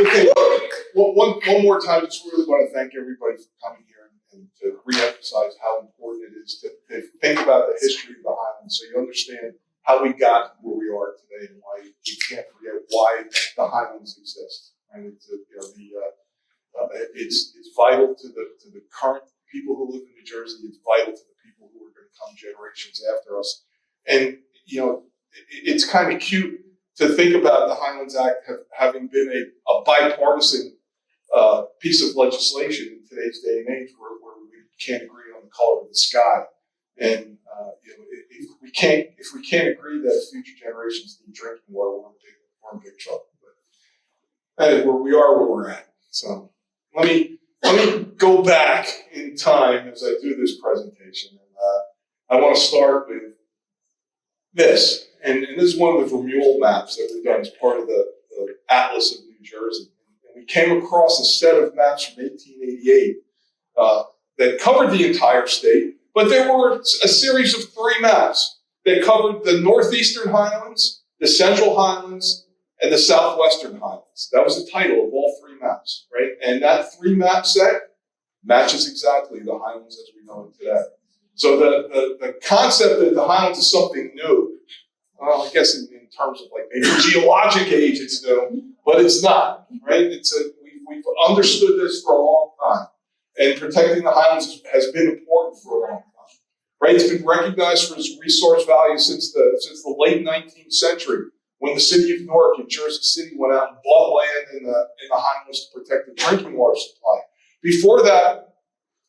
Okay, one more time, just really want to thank everybody for coming here and to reemphasize how important it is to think about the history of the Highlands so you understand how we got where we are today and why we can't forget why the Highlands exist. And it's vital to the current people who live in New Jersey. It's vital to the people who are going to come generations after us. And it's kind of cute to think about the Highlands Act having been a bipartisan piece of legislation in today's day and age where we can't agree on the color of the sky. And if we can't agree that future generations need drinking water, we're in big trouble. But that is where we are, where we're at. So let me go back in time as I do this presentation. And I want to start with this. And this is one of the Vermeulen maps that we've done as part of the Atlas of New Jersey. And we came across a set of maps from 1888 that covered the entire state, but there were a series of 3 maps that covered the northeastern Highlands, the central Highlands, and the southwestern Highlands. That was the title of all 3 maps, right? And that 3-map set matches exactly the Highlands as we know it today. So the concept that the Highlands is something new, well, I guess in terms of like maybe geologic age it's new, but it's not, right? We've understood this for a long time. And protecting the Highlands has been important for a long time, right? It's been recognized for its resource value since the late 19th century, when the city of Newark and Jersey City went out and bought land in the Highlands to protect the drinking water supply. Before that,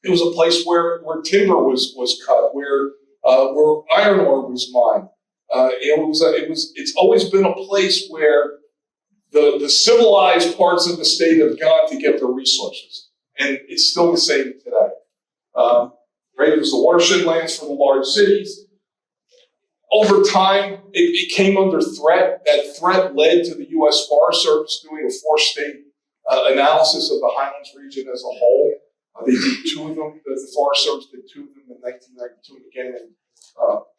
it was a place where timber was cut, where iron ore was mined. It's always been a place where the civilized parts of the state have gone to get their resources. And it's still the same today. Right? It was the watershed lands for the large cities. Over time, it came under threat. That threat led to the U.S. Forest Service doing a 4-state analysis of the Highlands region as a whole. They did 2 of them. The Forest Service did 2 of them in 1992 and again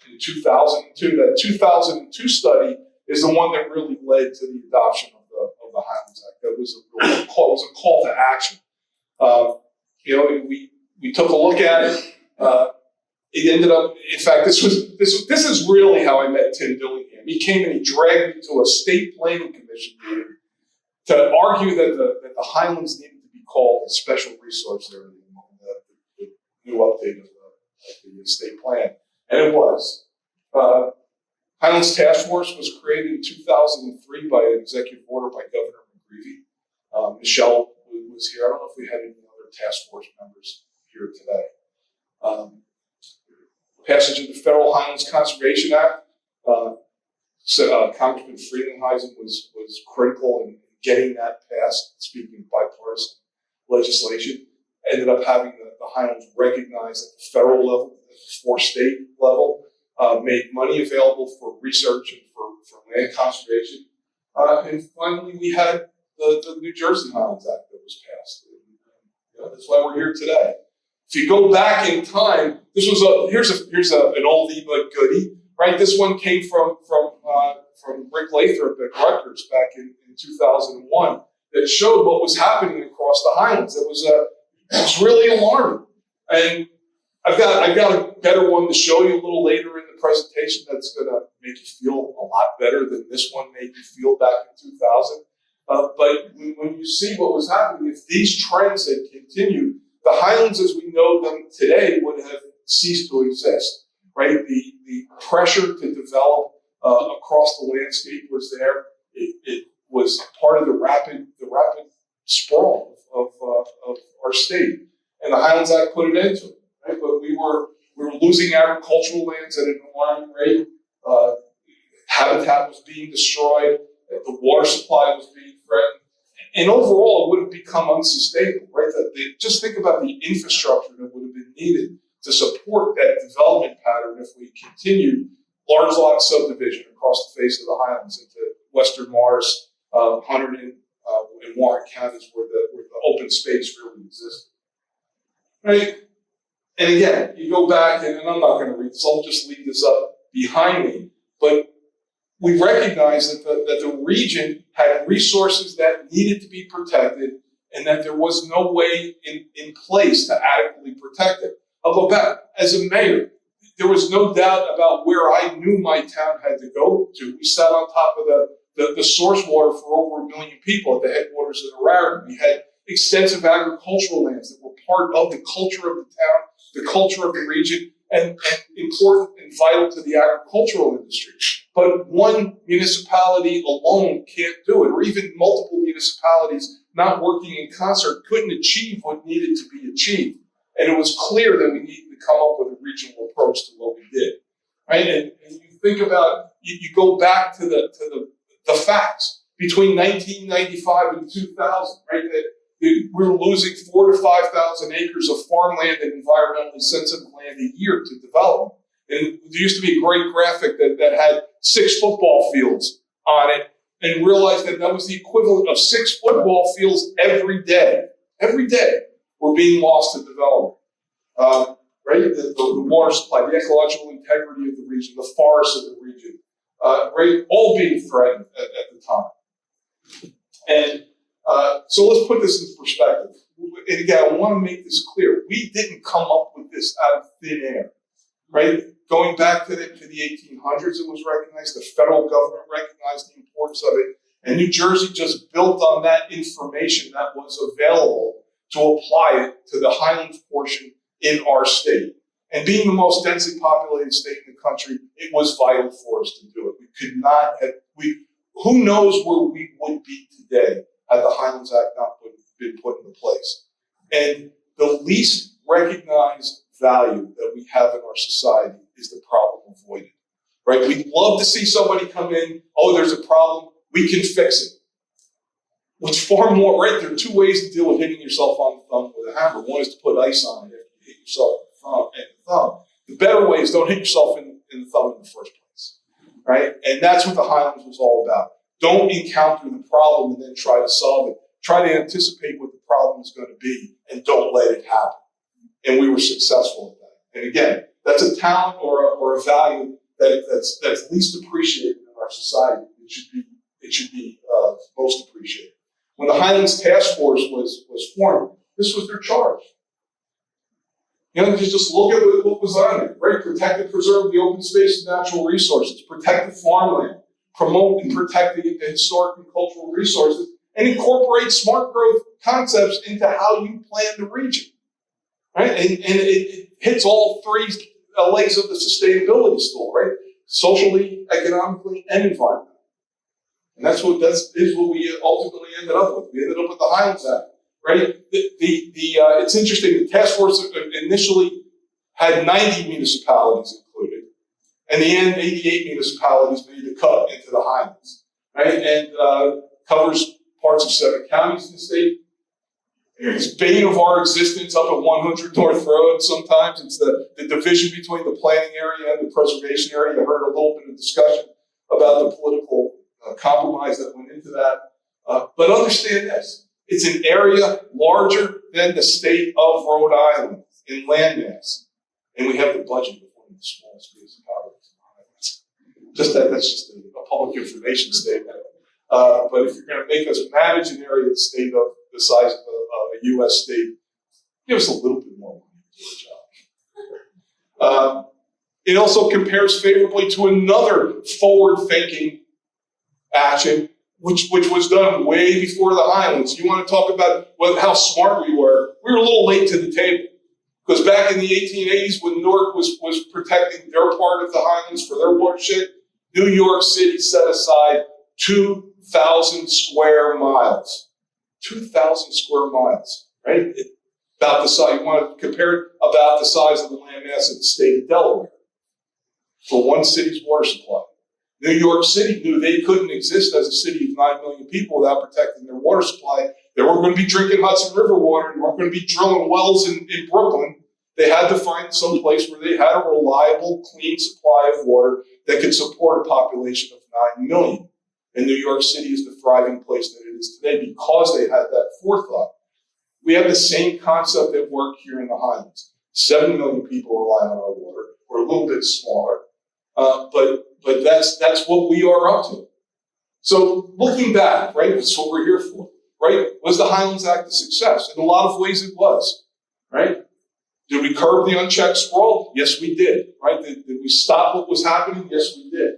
in 2002. That 2002 study is the one that really led to the adoption of the Highlands Act. That was a call to action. We took a look at it. It ended up, in fact, this is really how I met Tim Dillingham. He came and he dragged me to a state planning commission meeting to argue that the Highlands needed to be called a special resource area in the new update of the state plan, and it was. Highlands Task Force was created in 2003 by an executive order by Governor McGreevey. Michelle was here. I don't know if we had any other task force members here today. Passage of the Federal Highlands Conservation Act. Congressman Frelinghuysen was critical in getting that passed, speaking of bipartisan legislation. Ended up having the Highlands recognized at the federal level, at the 4-state level, made money available for research and for land conservation. And finally, we had the New Jersey Highlands Act that was passed. That's why we're here today. If you go back in time, this was here's an oldie but goodie, right? This one came from Rick Lathrop at Rutgers back in 2001 that showed what was happening across the Highlands. It was really alarming. And I've got a better one to show you a little later in the presentation that's going to make you feel a lot better than this one made you feel back in 2000. But when you see what was happening, if these trends had continued, the Highlands as we know them today would have ceased to exist, right? The pressure to develop across the landscape was there. It was part of the rapid sprawl of our state, and the Highlands Act put it into it, right? But we were losing agricultural lands at an alarming rate. Habitat was being destroyed. The water supply was being threatened. And overall, it would have become unsustainable, right? Just think about the infrastructure that would have been needed to support that development pattern if we continued large lot subdivision across the face of the Highlands into western Morris, Hunterdon, and Warren counties where the open space really existed, right? And again, you go back, and I'm not going to read this, I'll just leave this up behind me, but we recognized that the region had resources that needed to be protected and that there was no way in place to adequately protect it. I'll go back. As a mayor, there was no doubt about where I knew my town had to go to. We sat on top of the source water for over 1 million people at the headwaters of the Raritan. We had extensive agricultural lands that were part of the culture of the town, the culture of the region, and important and vital to the agricultural industry. But one municipality alone can't do it, or even multiple municipalities not working in concert couldn't achieve what needed to be achieved. And it was clear that we needed to come up with a regional approach to what we did, right? And you think about, you go back to the facts. Between 1995 and 2000, right, that we were losing 4,000 to 5,000 acres of farmland and environmentally sensitive land a year to development. And there used to be a great graphic that had 6 football fields on it, and realized that was the equivalent of 6 football fields every day. Every day were being lost to development. Right? The water supply, the ecological integrity of the region, the forests of the region, right? All being threatened at the time. And so let's put this into perspective. And again, I want to make this clear. We didn't come up with this out of thin air, right? Going back to the 1800s, it was recognized. The federal government recognized the importance of it. And New Jersey just built on that information that was available to apply it to the Highlands portion in our state. And being the most densely populated state in the country, it was vital for us to do it. We could not have, who knows where we would be today had the Highlands Act not been put into place. And the least recognized value that we have in our society is the problem avoided, right? We'd love to see somebody come in, oh, there's a problem, we can fix it. What's far more, right, there are 2 ways to deal with hitting yourself on the thumb with a hammer. One is to put ice on it after you hit yourself in the thumb. The better way is don't hit yourself in the thumb in the first place, right? And that's what the Highlands was all about. Don't encounter the problem and then try to solve it. Try to anticipate what the problem is going to be and don't let it happen. And we were successful at that. And again, that's a talent or a value that's least appreciated in our society. It should be most appreciated. When the Highlands Task Force was formed, this was their charge. You know, just look at what was on it, right? Protect and preserve the open space and natural resources, protect the farmland, promote and protect the historic and cultural resources, and incorporate smart growth concepts into how you plan the region, right? And it hits all 3 legs of the sustainability stool, right? Socially, economically, and environmentally. And that's what we ultimately ended up with. We ended up with the Highlands Act, right? It's interesting. The task force initially had 90 municipalities included, and in the end, 88 municipalities made the cut into the Highlands, right? And covers parts of 7 counties in the state. It's bane of our existence up at 100 North Road. Sometimes it's the division between the planning area and the preservation area. I heard a little bit of discussion about the political compromise that went into that. But understand this. It's an area larger than the state of Rhode Island in landmass. And we have the budget of one of the smallest municipalities in the Highlands. That's just a public information statement. But if you're going to make us manage an area of the state of the size of a U.S. state, give us a little bit more money to do our job. It also compares favorably to another forward-thinking action, which was done way before the Highlands. You want to talk about how smart we were? We were a little late to the table. Because back in the 1880s, when Newark was protecting their part of the Highlands for their watershed, New York City set aside 2,000 square miles. 2,000 square miles, right? About the size, you want to compare it, about the size of the landmass of the state of Delaware for one city's water supply. New York City knew they couldn't exist as a city of 9 million people without protecting their water supply. They weren't going to be drinking Hudson River water. They weren't going to be drilling wells in Brooklyn. They had to find some place where they had a reliable, clean supply of water that could support a population of 9 million. And New York City is the thriving place that it is today because they had that forethought. We have the same concept at work here in the Highlands. 7 million people rely on our water. We're a little bit smaller. But that's what we are up to. So looking back, right, that's what we're here for, right? Was the Highlands Act a success? In a lot of ways it was, right? Did we curb the unchecked sprawl? Yes, we did, right? Did we stop what was happening? Yes, we did.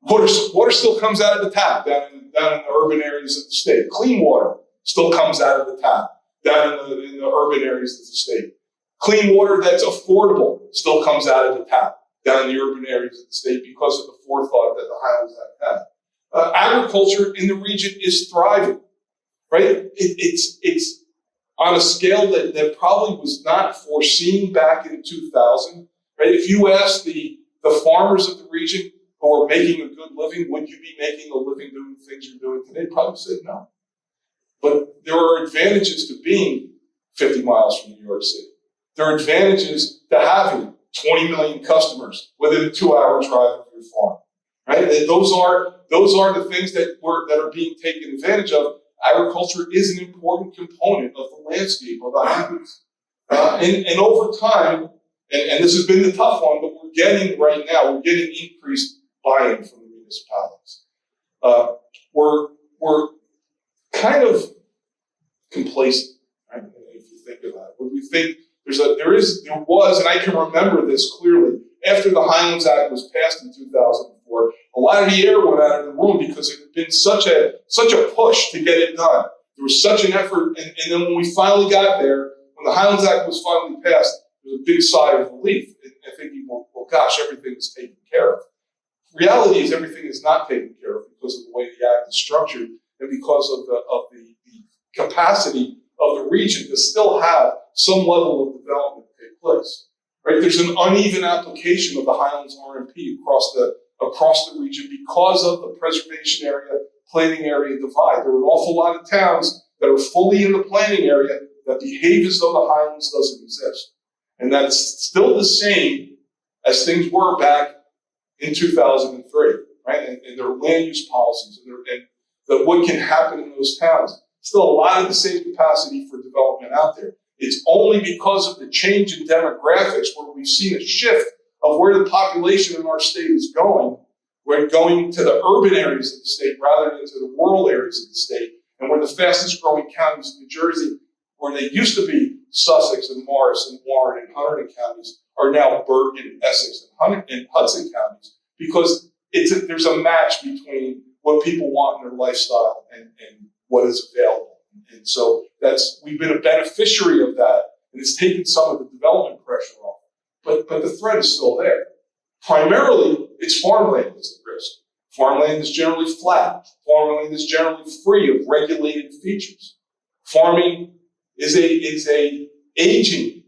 Water still comes out of the tap down in the urban areas of the state. Clean water still comes out of the tap down in the urban areas of the state. Clean water that's affordable still comes out of the tap down in the urban areas of the state because of the forethought that the Highlands Act had. Agriculture in the region is thriving, right? It's on a scale that probably was not foreseen back in 2000, right? If you ask the farmers of the region who are making a good living, would you be making a living doing the things you're doing today? Probably said no. But there are advantages to being 50 miles from New York City. There are advantages to having 20 million customers within a 2-hour drive of your farm, right? And those are the things that are being taken advantage of. Agriculture is an important component of the landscape of the Highlands. And over time, and this has been the tough one, but we're getting increased buy-in from the municipalities. We're kind of complacent, right? If you think about it. When we think there was, and I can remember this clearly, after the Highlands Act was passed in 2004, a lot of the air went out of the room because it had been such a push to get it done. There was such an effort, and then when we finally got there, when the Highlands Act was finally passed, there was a big sigh of relief. I think people, well, gosh, everything is taken care of. Reality is everything is not taken care of because of the way the Act is structured and because of the capacity of the region to still have some level of development take place. Right? There's an uneven application of the Highlands RMP across the region because of the preservation area, planning area divide. There are an awful lot of towns that are fully in the planning area that behave as though the Highlands doesn't exist. And that's still the same as things were back in 2003, right? And their land use policies and what can happen in those towns. Still a lot of the same capacity for development out there. It's only because of the change in demographics where we've seen a shift of where the population in our state is going. We're going to the urban areas of the state rather than to the rural areas of the state. And we're the fastest growing counties in New Jersey, where they used to be Sussex and Morris and Warren and Hunterdon counties, are now Bergen, Essex, and Hudson counties, because there's a match between what people want in their lifestyle and what is available. And so we've been a beneficiary of that, and it's taken some of the development pressure off. But the threat is still there. Primarily, it's farmland that's at risk. Farmland is generally flat. Farmland is generally free of regulated features. Farming is a aging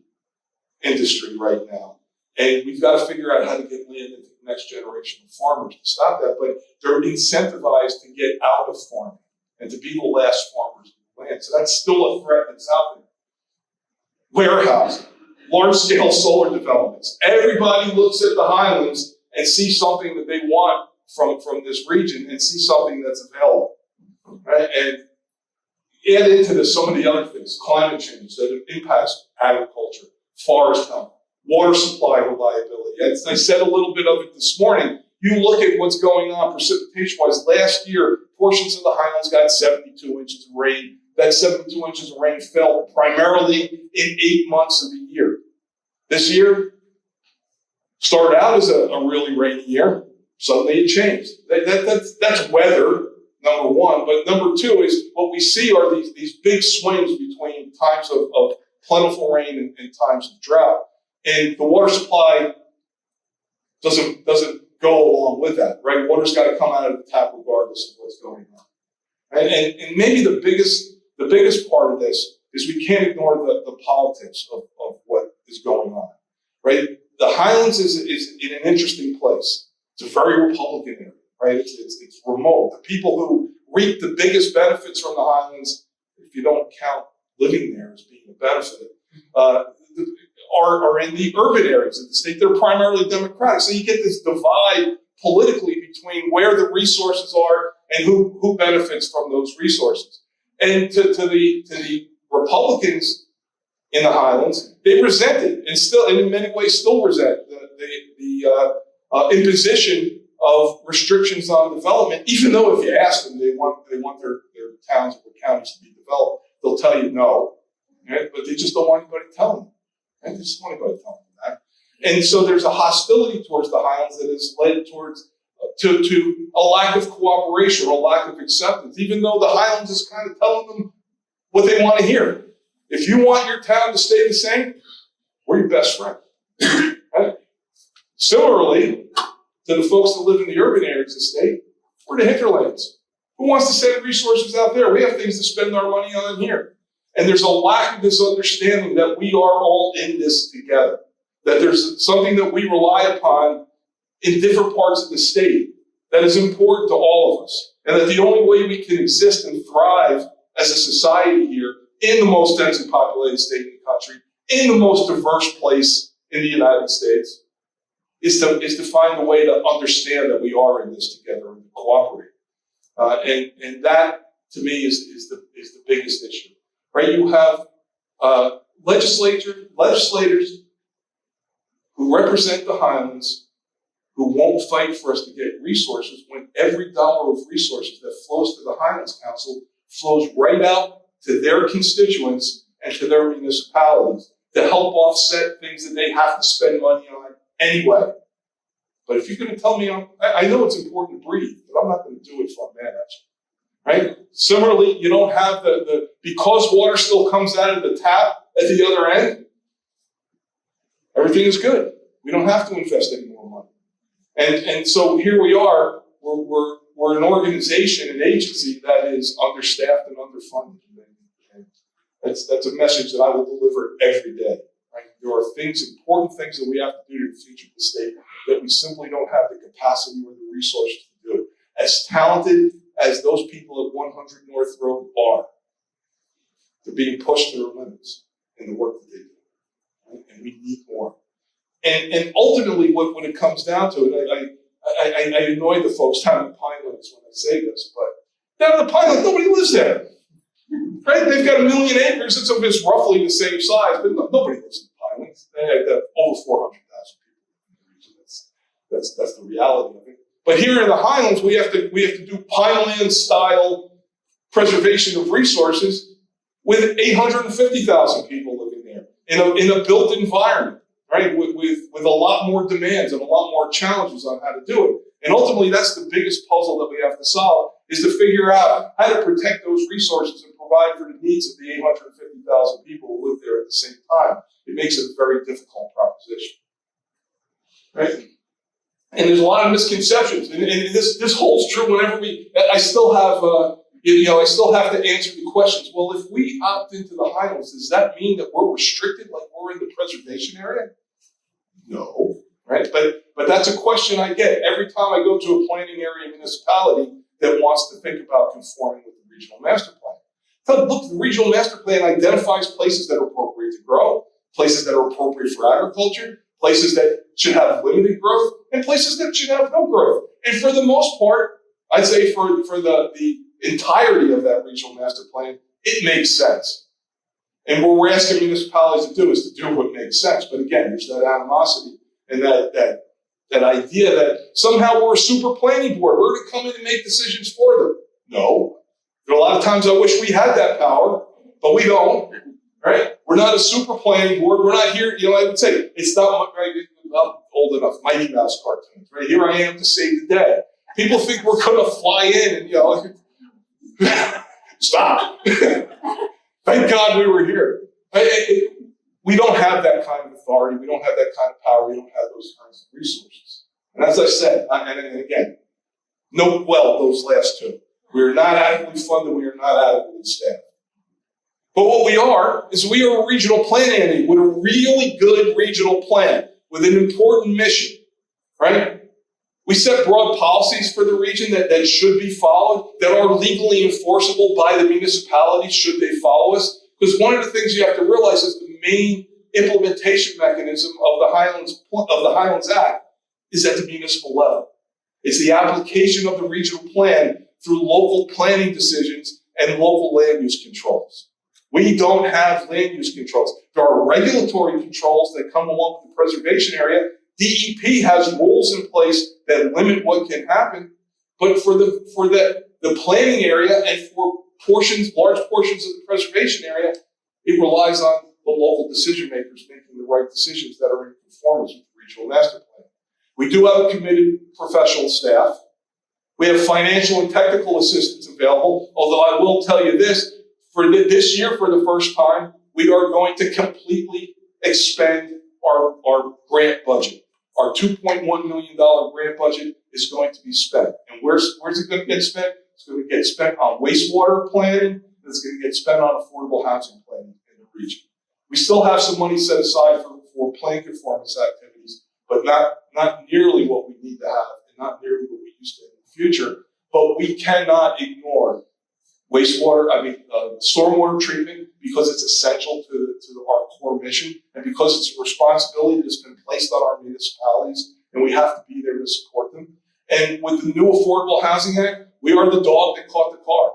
industry right now, and we've got to figure out how to get land into the next generation of farmers to stop that. But they're incentivized to get out of farming and to be the last farmers of the land. So that's still a threat that's out there. Warehousing, large-scale solar developments. Everybody looks at the Highlands and sees something that they want from this region and see something that's available, right? And add into this some of the other things: climate change that impacts agriculture, forest health, water supply reliability. As I said a little bit of it this morning. You look at what's going on precipitation-wise. Last year, portions of the Highlands got 72 inches of rain. That 72 inches of rain fell primarily in 8 months of the year. This year started out as a really rainy year. Suddenly it changed. That's weather, number one. But number two is what we see are these big swings between times of plentiful rain and times of drought. And the water supply doesn't go along with that, right? Water's got to come out of the tap regardless of what's going on. Right? And maybe the biggest part of this is we can't ignore the politics of what is going on, right? The Highlands is in an interesting place. It's a very Republican area, right? It's remote. The people who reap the biggest benefits from the Highlands, if you don't count living there as being a benefit, are in the urban areas of the state. They're primarily Democratic. So you get this divide politically between where the resources are and who benefits from those resources. And to the Republicans in the Highlands, they resent it and in many ways still resent imposition of restrictions on development, even though if you ask them, they want their towns or counties to be developed, they'll tell you no, right? But they just don't want anybody telling them, right? They just don't want anybody telling them that. And so there's a hostility towards the Highlands that has led towards to a lack of cooperation or a lack of acceptance, even though the Highlands is kind of telling them what they want to hear. If you want your town to stay the same, we're your best friend. Right? Similarly, to the folks that live in the urban areas of the state, we're the hinterlands. Who wants to send resources out there? We have things to spend our money on here. And there's a lack of this understanding that we are all in this together, that there's something that we rely upon in different parts of the state that is important to all of us, and that the only way we can exist and thrive as a society here in the most densely populated state in the country, in the most diverse place in the United States, is to find a way to understand that we are in this together and to cooperate. And that, to me, is the biggest issue. Right? You have legislators who represent the Highlands who won't fight for us to get resources when every dollar of resources that flows to the Highlands Council flows right out to their constituents and to their municipalities to help offset things that they have to spend money on anyway. But if you're going to tell me, I know it's important to breathe, but I'm not going to do it if I'm mad at you. Right? Similarly, you don't have because water still comes out of the tap at the other end, everything is good. We don't have to invest any more money. And so here we are, we're an organization, an agency that is understaffed and underfunded. And that's a message that I will deliver every day. Right? There are important things that we have to do to the future of the state that we simply don't have the capacity or the resources to do. As talented as those people at 100 North Road are, they're being pushed to their limits in the work that they do. Right? And we need more. And ultimately, when it comes down to it, I annoy the folks down in Pinelands when I say this, but down in the Pinelands, nobody lives there. Right? They've got 1 million acres, and it's roughly the same size, but nobody lives in the Pinelands. They have over 400,000 people. That's the reality of it. But here in the Highlands, we have to do Pineland-style preservation of resources with 850,000 people living there in a built environment, right? With a lot more demands and a lot more challenges on how to do it. And ultimately, that's the biggest puzzle that we have to solve, is to figure out how to protect those resources and provide for the needs of the 850,000 people who live there at the same time. It makes it a very difficult proposition, right? And there's a lot of misconceptions, and this holds true whenever I still have, I still have to answer the questions. Well, if we opt into the Highlands, does that mean that we're restricted like we're in the preservation area? No, right? But that's a question I get every time I go to a planning area municipality that wants to think about conforming with the regional master plan. Look, the regional master plan identifies places that are appropriate to grow, places that are appropriate for agriculture, places that should have limited growth, and places that should have no growth. And for the most part, I'd say for the entirety of that regional master plan, it makes sense. And what we're asking municipalities to do is to do what makes sense. But again, there's that animosity and that idea that somehow we're a super planning board. We're going to come in and make decisions for them. No. There are a lot of times I wish we had that power, but we don't. Right? We're not a super planning board. We're not here, I would say, it's not, right, I'm old enough, Mighty Mouse cartoons, right? Here I am to save the day. People think we're going to fly in and, stop. Thank God we were here. We don't have that kind of authority. We don't have that kind of power. We don't have those kinds of resources. And as I said, and again, note well those last two. We are not adequately funded. We are not adequately staffed. But what we are a regional plan entity with a really good regional plan with an important mission, right? We set broad policies for the region that should be followed, that are legally enforceable by the municipalities should they follow us. Because one of the things you have to realize is the main implementation mechanism of the Highlands Act is at the municipal level. It's the application of the regional plan through local planning decisions and local land use controls. We don't have land use controls. There are regulatory controls that come along with the preservation area DEP has rules in place that limit what can happen, but for the planning area and for large portions of the preservation area, it relies on the local decision makers making the right decisions that are in conformance with the regional master plan. We do have a committed professional staff. We have financial and technical assistance available, although I will tell you this, for this year, for the first time, we are going to completely expend our grant budget. Our $2.1 million grant budget is going to be spent. And where's it going to get spent? It's going to get spent on wastewater planning, and it's going to get spent on affordable housing planning in the region. We still have some money set aside for plan conformance activities, but not nearly what we need to have, and not nearly what we used to in the future. But we cannot ignore stormwater treatment, because it's essential to our core mission, and because it's a responsibility that's been placed on our municipalities, and we have to be there to support them. And with the new Affordable Housing Act, we are the dog that caught the car.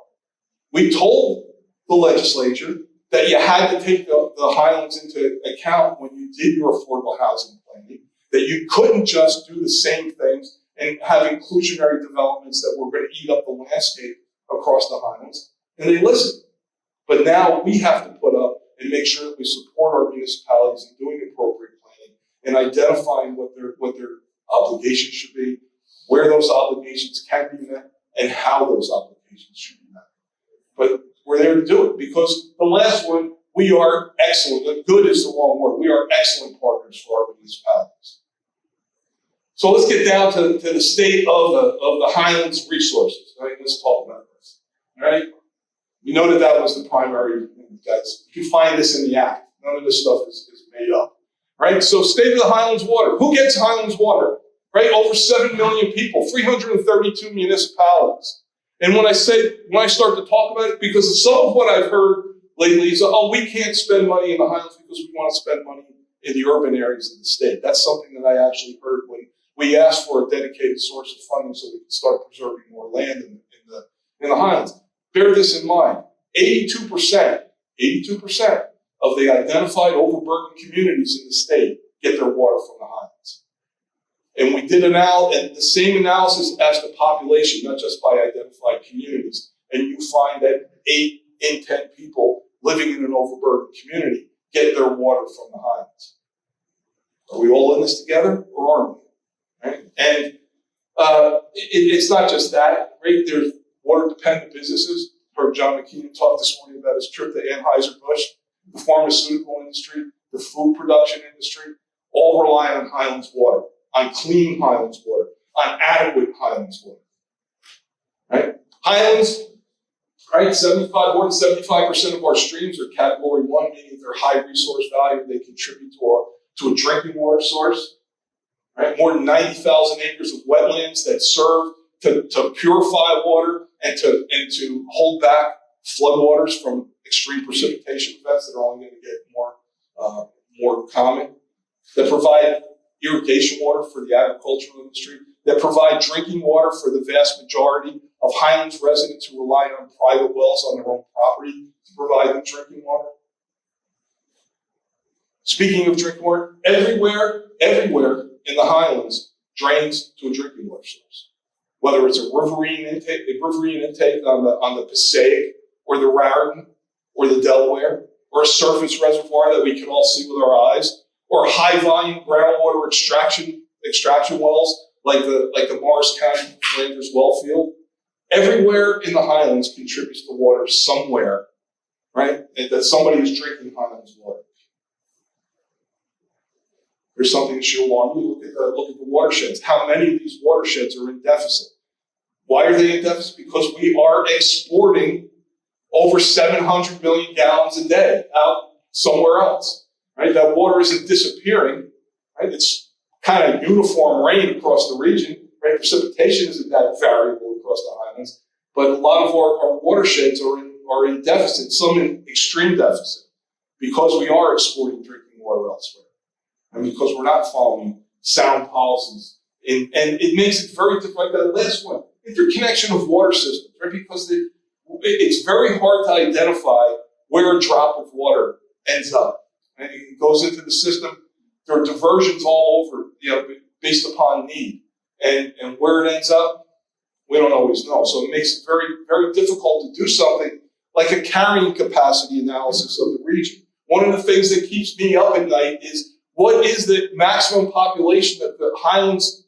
We told the legislature that you had to take the Highlands into account when you did your affordable housing planning, that you couldn't just do the same things and have inclusionary developments that were going to eat up the landscape across the Highlands, and they listened. But now we have to put up and make sure that we support our municipalities in doing appropriate planning and identifying what their obligations should be, where those obligations can be met, and how those obligations should be met. But we're there to do it, because the last one, we are excellent. Good is the wrong word. We are excellent partners for our municipalities. So let's get down to the state of the Highlands resources. All right, let's talk about this. All right, we know that was the primary, guys. You can find this in the Act. None of this stuff is made up. All right, so state of the Highlands water. Who gets Highlands water? Right, over 7 million people, 332 municipalities. And when I start to talk about it, because some of what I've heard lately is, we can't spend money in the Highlands because we want to spend money in the urban areas of the state. That's something that I actually heard when we asked for a dedicated source of funding so we can start preserving more land in the Highlands. Bear this in mind, 82% of the identified overburdened communities in the state get their water from the Highlands. And we did the same analysis as the population, not just by identified communities. And you find that 8 in 10 people living in an overburdened community get their water from the Highlands. Are we all in this together, or aren't we? Right? And it's not just that, right? There's water-dependent businesses. Heard John McKeon talk this morning about his trip to Anheuser-Busch. The pharmaceutical industry, the food production industry, all rely on Highlands water, on clean Highlands water, on adequate Highlands water. Right? Highlands, right? More than 75% of our streams are Category 1, meaning they're high resource value. They contribute to a drinking water source. Right? More than 90,000 acres of wetlands that serve to purify water and to hold back floodwaters from extreme precipitation events that are only going to get more common. That provide irrigation water for the agricultural industry. That provide drinking water for the vast majority of Highlands residents who rely on private wells on their own property to provide them drinking water. Speaking of drinking water, everywhere in the Highlands drains to a drinking water source. Whether it's a riverine intake on the Passaic or the Raritan or the Delaware, or a surface reservoir that we can all see with our eyes, or high volume groundwater extraction wells like the Morris County Flanders well field. Everywhere in the Highlands contributes to water somewhere, right? And that somebody is drinking Highlands water. There's something that should alarm you. Look at the watersheds. How many of these watersheds are in deficit? Why are they in deficit? Because we are exporting over 700 million gallons a day out somewhere else. Right? That water isn't disappearing. Right? It's kind of uniform rain across the region. Right? Precipitation isn't that variable across the Highlands, but a lot of our watersheds are in deficit, some in extreme deficit, because we are exporting drinking water elsewhere. And because we're not following sound policies. And it makes it very difficult. Like that last one, interconnection of water systems, right? Because it's very hard to identify where a drop of water ends up. And it goes into the system. there are diversions all over, based upon need. And where it ends up, we don't always know. So it makes it very, very difficult to do something like a carrying capacity analysis of the region. One of the things that keeps me up at night is what is the maximum population that the Highlands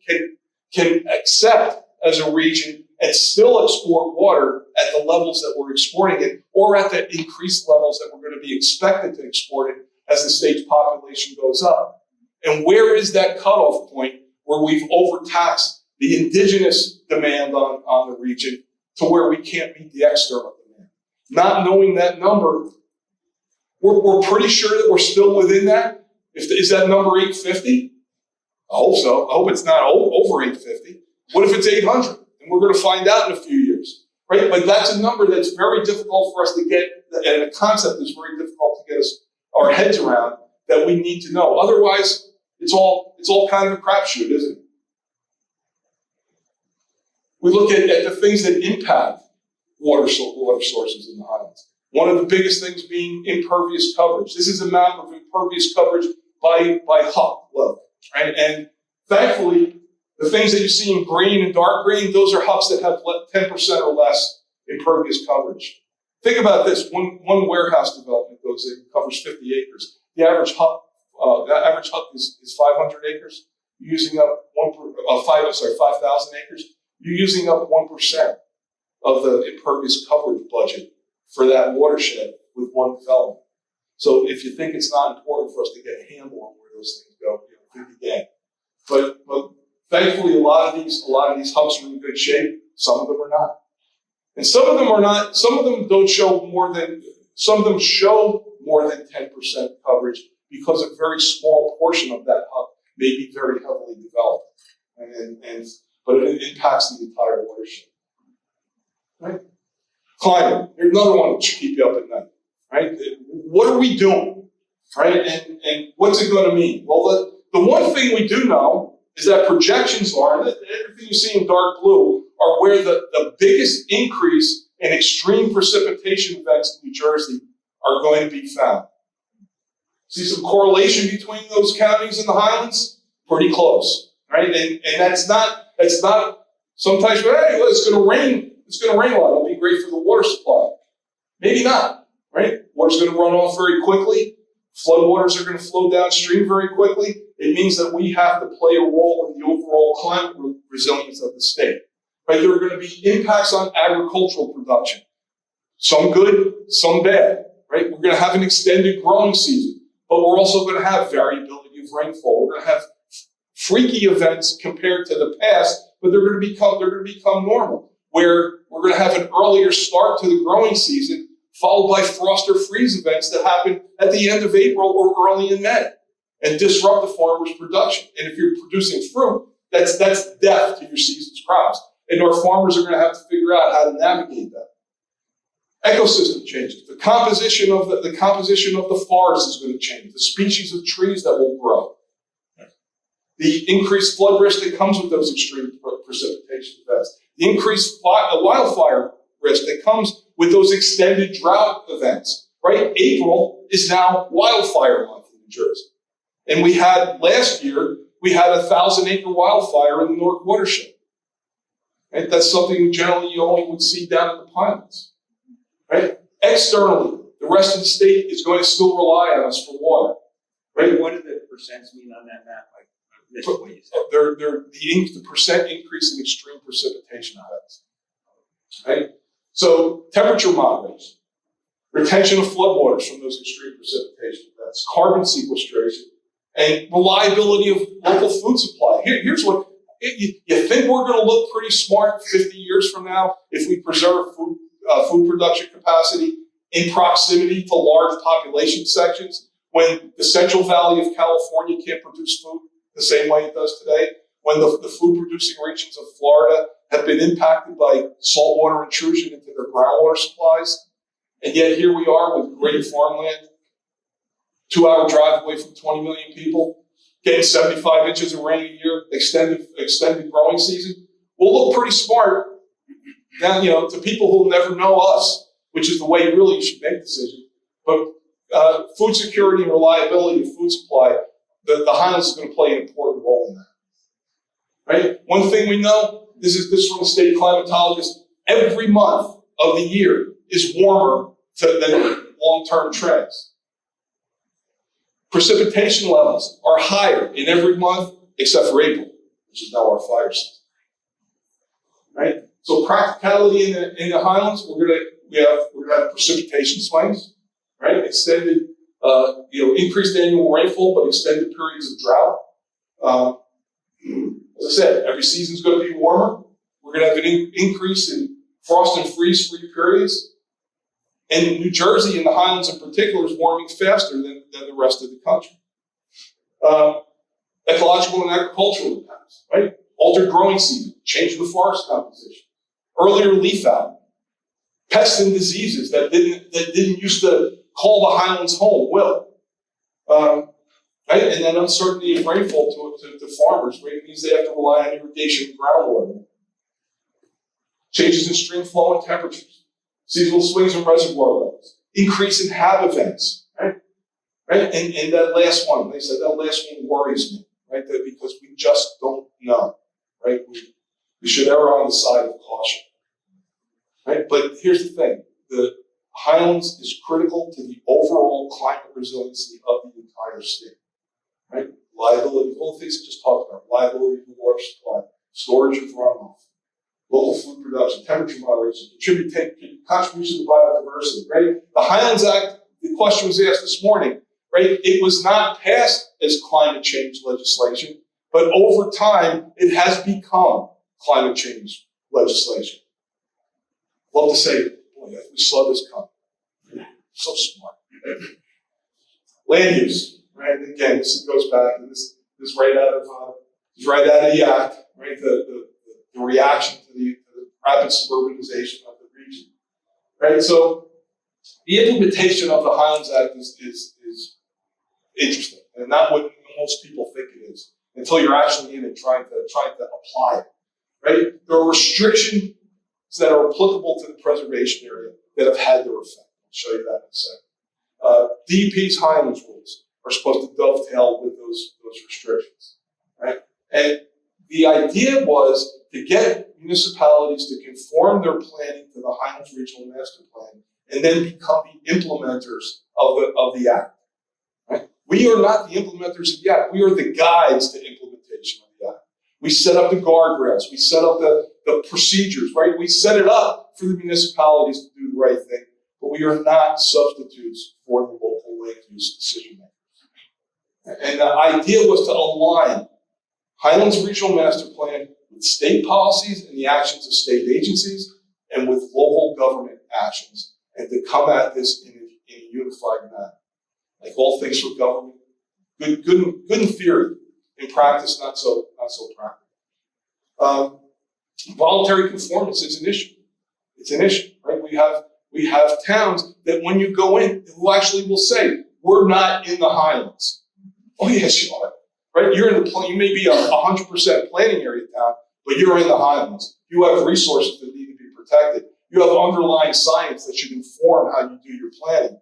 can accept as a region and still export water at the levels that we're exporting it, or at the increased levels that we're going to be expected to export it as the state's population goes up. And where is that cutoff point where we've overtaxed the indigenous demand on the region to where we can't meet the external demand? Not knowing that number, we're pretty sure that we're still within that. Is that number 850? I hope so. I hope it's not over 850. What if it's 800? And we're going to find out in a few years, right? But that's a number that's very difficult for us to get, and a concept that's very difficult to get our heads around, that we need to know. Otherwise, it's all kind of a crapshoot, isn't it? We look at the things that impact water sources in the Highlands. One of the biggest things being impervious coverage. This is a map of impervious coverage by HUC level, right? And thankfully, the things that you see in green and dark green, those are HUCs that have 10% or less impervious coverage. Think about this: one warehouse development goes in, covers 50 acres. The average HUC is 500 acres. You're using up 5,000 acres. You're using up 1% of the impervious coverage budget for that watershed with one development. So if you think it's not important for us to get a handle on where those things go, think again. But thankfully, a lot of these HUCs are in good shape. Some of them are not, and some of them are not. Some of them don't show more than. Some of them show more than 10% coverage because a very small portion of that HUC may be very heavily developed, but it impacts the entire watershed. Right? Climate. Here's another one that should keep you up at night. Right? What are we doing? Right? And what's it going to mean? Well, the one thing we do know is that projections are, and everything you see in dark blue, are where the biggest increase in extreme precipitation events in New Jersey are going to be found. See some correlation between those counties and the Highlands? Pretty close, right? And that's not, sometimes, hey, it's going to rain a lot. It'll be great for the water supply. Maybe not, right? Water's going to run off very quickly. Floodwaters are going to flow downstream very quickly. It means that we have to play a role in the overall climate resilience of the state. Right? There are going to be impacts on agricultural production. Some good, some bad. Right? We're going to have an extended growing season, but we're also going to have variability of rainfall. We're going to have freaky events compared to the past, but they're going to become normal, where we're going to have an earlier start to the growing season, followed by frost or freeze events that happen at the end of April or early in May and disrupt the farmer's production. And if you're producing fruit, that's death to your season's crops. And our farmers are going to have to figure out how to navigate that. Ecosystem changes. The composition of the forest is going to change. The species of trees that will grow. The increased flood risk that comes with those extreme precipitation events. The increased wildfire risk that comes with those extended drought events, right? April is now wildfire month in New Jersey. And last year, we had a 1,000-acre wildfire in the North watershed. Right? That's something generally you only would see down in the Highlands. Right? Externally, the rest of the state is going to still rely on us for water. Right? What do the percents mean on that map? What you said. They're the percent increase in extreme precipitation events. Right? So temperature moderation, retention of floodwaters from those extreme precipitation events, carbon sequestration, and reliability of local food supply. Here's what you think we're going to look pretty smart 50 years from now if we preserve food production capacity in proximity to large population sections, when the Central Valley of California can't produce food the same way it does today, when the food-producing regions of Florida have been impacted by saltwater intrusion into their groundwater supplies, and yet here we are with great farmland, 2-hour drive away from 20 million people, getting 75 inches of rain a year, extended growing season. We'll look pretty smart now, to people who'll never know us, which is the way really you should make decisions. But food security and reliability of food supply, the Highlands is going to play an important role in that. Right? One thing we know, this is from a state climatologist, every month of the year is warmer than long-term trends. Precipitation levels are higher in every month except for April, which is now our fire season. Right? So practicality in the Highlands, we're gonna have precipitation swings, right? Extended, increased annual rainfall, but extended periods of drought. As I said, every season's going to be warmer. We're going to have an increase in frost and freeze-free periods. And New Jersey, and the Highlands in particular, is warming faster than the rest of the country. Ecological and agricultural impacts, right? Altered growing season, change in the forest composition, earlier leaf out, pests and diseases that didn't used to call the Highlands home will. Right? And then uncertainty of rainfall to farmers, right? It means they have to rely on irrigation and groundwater. Changes in stream flow and temperatures, seasonal swings in reservoir levels, increase in hab events, right? And that last one, they said that last one worries me, right? That because we just don't know, right? We should err on the side of caution, right? But here's the thing: the Highlands is critical to the overall climate resiliency of the entire state. Right? Liability, all the things I just talked about, liability to water supply, storage of runoff, local food production, temperature moderation, contribution to biodiversity, right? The Highlands Act, the question was asked this morning, right? It was not passed as climate change legislation, but over time, it has become climate change legislation. Love to say, boy, we saw this come. So smart. Land use. Right, and again, this goes back, and this is right out of the act, right? The reaction to the rapid suburbanization of the region, right? So the implementation of the Highlands Act is interesting, and not what most people think it is until you're actually in it trying to apply it, right? There are restrictions that are applicable to the preservation area that have had their effect. I'll show you that in a second. DEP's Highlands rules are supposed to dovetail with those restrictions, right? And the idea was to get municipalities to conform their planning to the Highlands Regional Master Plan and then become the implementers of the Act, right? We are not the implementers of the Act. We are the guides to implementation of the Act. We set up the guardrails. We set up the procedures, right? We set it up for the municipalities to do the right thing, but we are not substitutes for the local land use decision making. And the idea was to align Highlands Regional Master Plan with state policies and the actions of state agencies and with local government actions, and to come at this in a unified manner. Like all things for government, good in theory, in practice not so practical. Voluntary conformance is an issue. It's an issue, right? We have towns that when you go in, who actually will say, "We're not in the Highlands." Oh yes, you are. Right? You're in you may be 100% planning area town, but you're in the Highlands. You have resources that need to be protected. You have underlying science that should inform how you do your planning.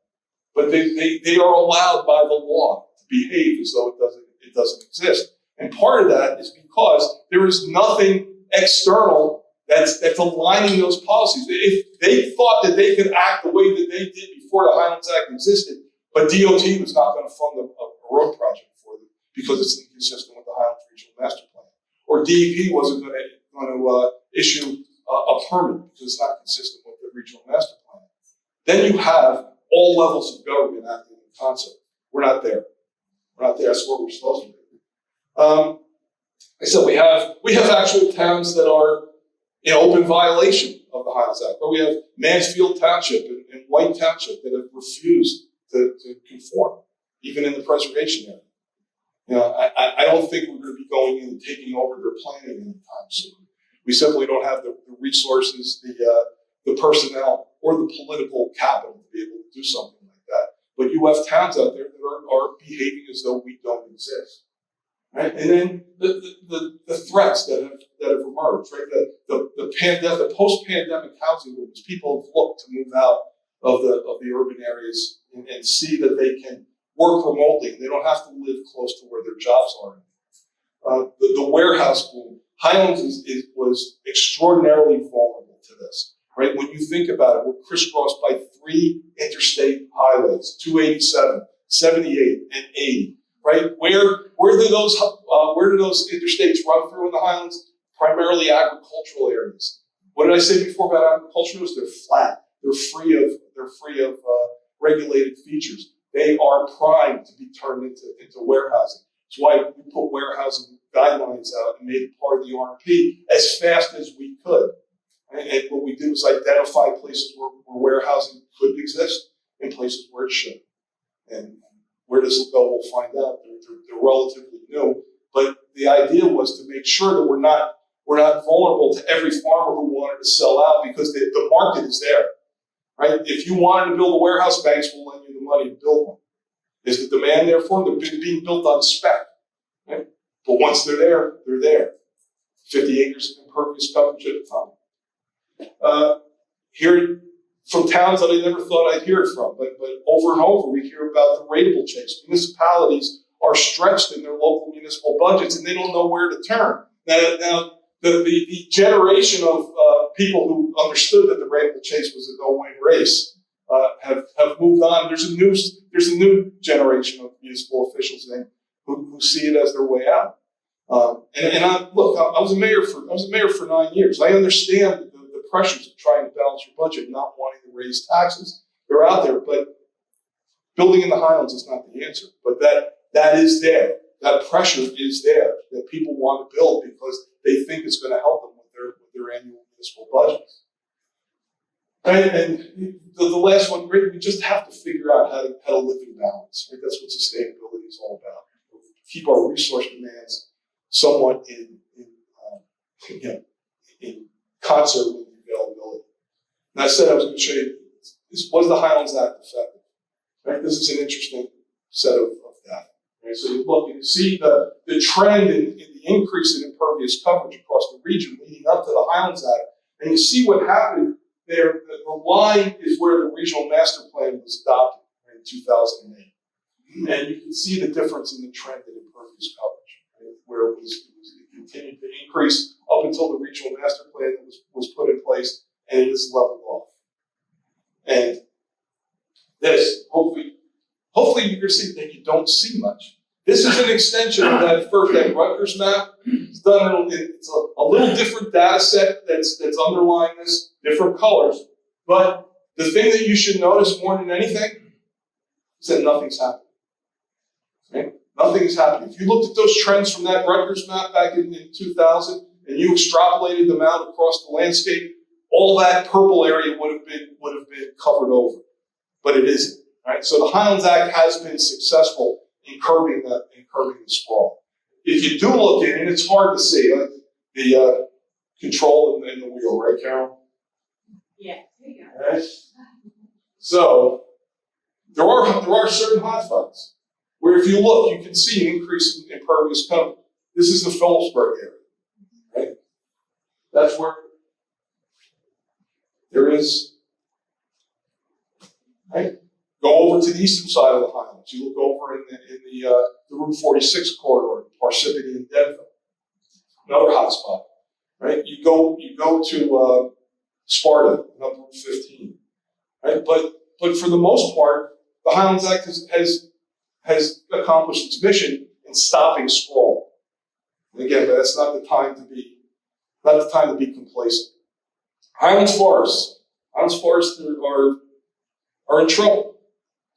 But they are allowed by the law to behave as though it doesn't exist. And part of that is because there is nothing external that's aligning those policies. If they thought that they could act the way that they did before the Highlands Act existed, but DOT was not going to fund a road project for them because it's inconsistent with the Highlands Regional Master Plan, or DEP wasn't going to issue a permit because it's not consistent with the Regional Master Plan. Then you have all levels of government acting in concert. We're not there. We're not there. That's where we're supposed to be. Like I said, we have actual towns that are in open violation of the Highlands Act, but we have Mansfield Township and White Township that have refused to conform, even in the preservation area. You know, I don't think we're going to be going in and taking over their planning anytime soon. We simply don't have the resources, the personnel, or the political capital to be able to do something like that. But you have towns out there that are behaving as though we don't exist, right? And then the threats that have emerged, right? The post-pandemic housing movements. People have looked to move out of the urban areas and see that they can work remotely. They don't have to live close to where their jobs are. The warehouse boom, Highlands was extraordinarily vulnerable to this, right? When you think about it, we're crisscrossed by 3 interstate highways, 287, 78, and 80, right? Where do those interstates run through in the Highlands? Primarily agricultural areas. What did I say before about agricultural? They're flat. They're free of regulated features. They are primed to be turned into warehousing. That's why we put warehousing guidelines out and made it part of the RMP as fast as we could. And what we did was identify places where warehousing could exist and places where it shouldn't. And where this will go, we'll find out. They're relatively new, but the idea was to make sure that we're not vulnerable to every farmer who wanted to sell out, because the market is there, right? If you wanted to build a warehouse, banks will lend you the money to build one. Is the demand there for them? They're being built on spec, right? But once they're there, they're there. 50 acres of impervious coverage at a time. Hear from towns that I never thought I'd hear it from, but over and over we hear about the rateable chase. Municipalities are stretched in their local municipal budgets and they don't know where to turn. Now the generation of people who understood that the rateable chase was a no-win race have moved on. There's a new generation of municipal officials who see it as their way out. I was a mayor for 9 years. I understand the pressures of trying to balance your budget, not wanting to raise taxes. They're out there, but building in the Highlands is not the answer. But that is there. That pressure is there, that people want to build because they think it's going to help them with their annual municipal budgets. Right? And the last one, right, we just have to figure out how to live in balance. Right? That's what sustainability is all about. Keep our resource demands somewhat in concert with the availability. And I said I was going to show you, was the Highlands Act effective? Right? This is an interesting set of data. Right? So you look and you see the trend in the increase in impervious coverage across the region leading up to the Highlands Act, and you see what happened there. The line is where the regional master plan was adopted in 2008. And you can see the difference in the trend in impervious coverage, right? Where it continued to increase up until the regional master plan was put in place, and it is leveled off. And this, hopefully you're going to see that you don't see much. This is an extension of that Rutgers map. It's done it's a little different data set that's underlying this, different colors. But the thing that you should notice more than anything is that nothing's happening. Right? Nothing's happening. If you looked at those trends from that Rutgers map back in 2000 and you extrapolated them out across the landscape, all that purple area would have been covered over. But it isn't. Right? So the Highlands Act has been successful in curbing the sprawl. If you do look in, and it's hard to see, the control in the wheel, right, Carol? Yeah, there you go. Right? So there are certain hotspots where if you look, you can see an increase in impervious coverage. This is the Phillipsburg area, right? That's where there is, right? Go over to the eastern side of the Highlands. You look over in the Route 46 corridor, Parsippany and Denville, another hotspot, right? You go to Sparta, up Route 15, right? But for the most part, the Highlands Act has accomplished its mission in stopping sprawl. And again, that's not the time to be complacent. Highlands forests are in trouble.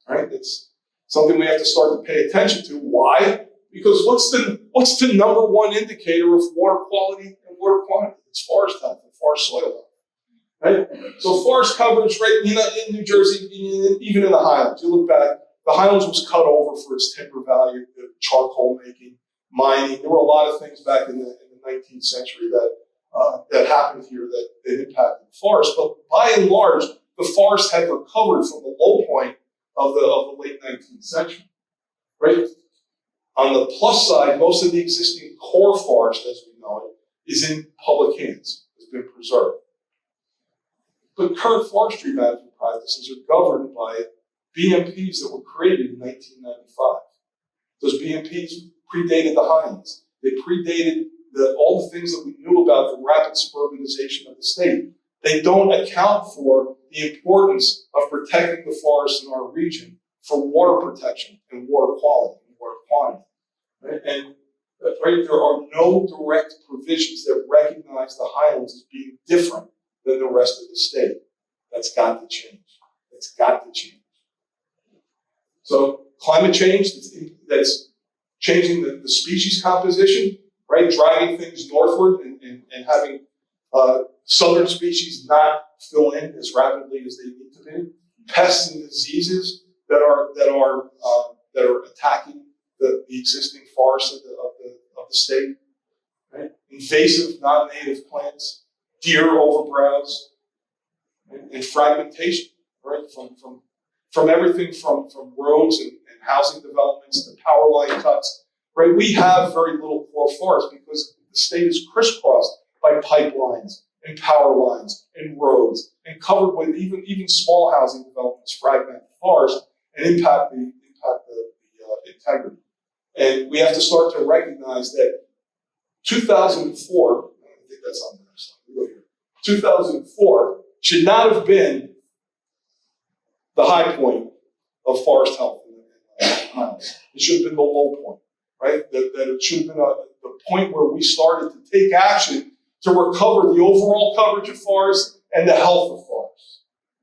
Right? It's something we have to start to pay attention to. Why? Because what's the number one indicator of water quality and water quantity? It's forest health and forest soil health. Right? So forest coverage, right? In New Jersey, even in the Highlands, you look back, the Highlands was cut over for its timber value, charcoal making, mining. There were a lot of things back in the 19th century that happened here that impacted the forest. But by and large, the forest had recovered from the low point of the late 19th century, right? On the plus side, most of the existing core forest, as we know it, is in public hands, has been preserved. But current forestry management practices are governed by BMPs that were created in 1995. Those BMPs predated the Highlands. They predated all the things that we knew about the rapid suburbanization of the state. They don't account for the importance of protecting the forests in our region for water protection and water quality and water quantity. Right? And there are no direct provisions that recognize the Highlands as being different than the rest of the state. That's got to change. It's got to change. So climate change, that's changing the species composition, right? Driving things northward and having southern species not fill in as rapidly as they need to be. Pests and diseases that are attacking the existing forests of the state. Right? Invasive non-native plants, deer overbrowse, and fragmentation, right? From everything from roads and housing developments to power line cuts, right? We have very little core forest because the state is crisscrossed by pipelines and power lines and roads and covered with even small housing developments fragment the forest and impact the integrity. And we have to start to recognize that 2004, I think that's on the next slide. We'll go here. 2004 should not have been the high point of forest health in the Highlands. It should have been the low point, right? That it should have been the point where we started to take action to recover the overall coverage of forests and the health of forests,